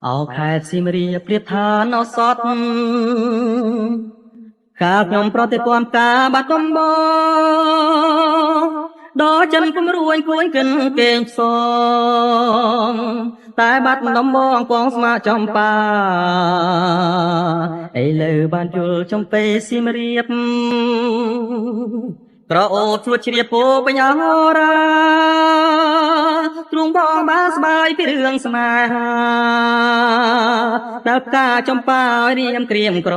អោខេត្តសៀមរាបប្រៀបថានៅសតកាលខ្ញុំប្រតិព័ន្ធការបាត់ដំបងដល់ចិនគំរួញគួយកិនគេងផ្សងតែបាត់ដំបងកងស្មាចំបាឥឡូវបានយល់ចំពេសៀមរាបក្រអូបជួចជ្រាបពោបញ្ញរាទ្រង់បងបានស្បាយពីរឿងស្នេហាដល់ការចំប៉ារៀមក្រៀមក្រ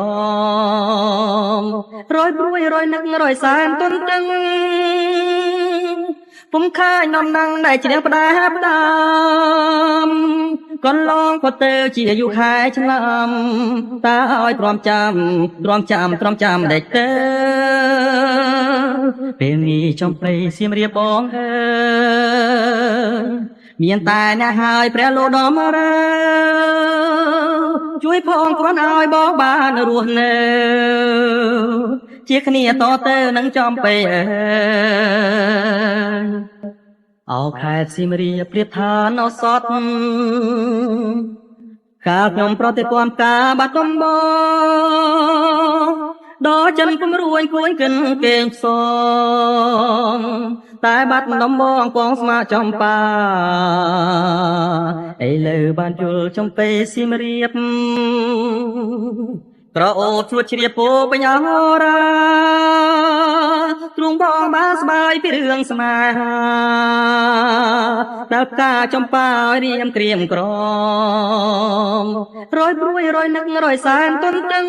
មរយព្រួយរយនឹករយសែនទុនតឹងពុំខាយនំណាំងដែលជ្រះផ្ដាផ្ដាំកន្លងក៏ទៅជាអាយុខែឆ្នាំតើឲ្យទ្រាំចាំដេចទៅពេលនេះចំព្រៃសៀមរាបបងអើយមានតែអ្នកហើយព្រះលោដំរើជួយផងគ្រាន់ឲ្យបងបានរស់នៅជាគ្នាតទៅនឹងចំពេអើយអោខេត្តសៀមរាបប្រៀបថានៅសតកាលខ្ញុំប្រតិព័ន្ធការបាត់ដំបងដល់ចិនគំរួញគួយកិនគេងផ្សងតែបាត់ដំបងកងស្មាចំបាឥឡូវបានយល់ចំពេសៀមរាបក្រអូបជួចជ្រាបពោបញ្ញរាទ្រង់បងបានស្បាយពីរឿងស្នេហាដល់ការចំប៉ារៀមក្រៀមក្រមរយព្រួយរយនឹករយសែនទុនតឹង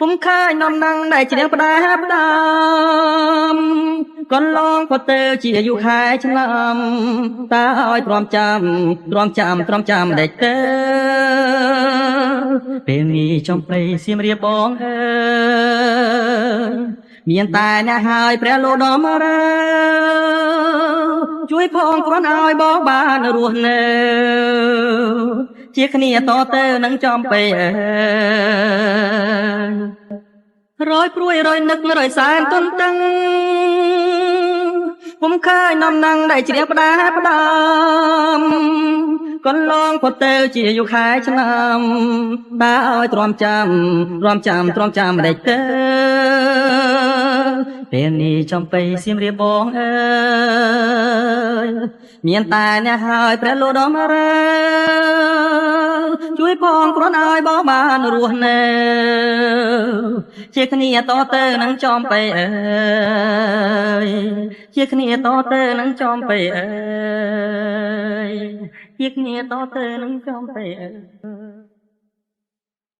ពុំខាយនំណាំងដែលជ្រះផ្ដាផ្ដាំកន្លងក៏ទៅជាអាយុខែឆ្នាំតើឲ្យទ្រាំចាំដេចទៅពេលនេះចំព្រៃសៀមរាបបងអើយមានតែអ្នកហើយព្រះលោដំរើជួយផងគ្រាន់ឲ្យបងបានរស់នៅជាគ្នាតទៅនឹងចំពេអើយរយព្រួយរយនឹករយសែនទុនតឹងពុំខាយនំណាំងដែលជ្រះផ្ដាផ្ដាំកន្លងក៏ទៅជាអាយុខែឆ្នាំបើឲ្យទ្រាំចាំដេចទៅពេលនេះចំពេសៀមរាបបងអើយមានតែអ្នកហើយព្រះលោដំរើជួយផងគ្រាន់ឲ្យបងបានរស់នៅជាគ្នាតទៅនឹងចំពេអើយជាគ្នាតទៅនឹងចំពេអើយជាគ្នាតទៅនឹងចំពេអើយ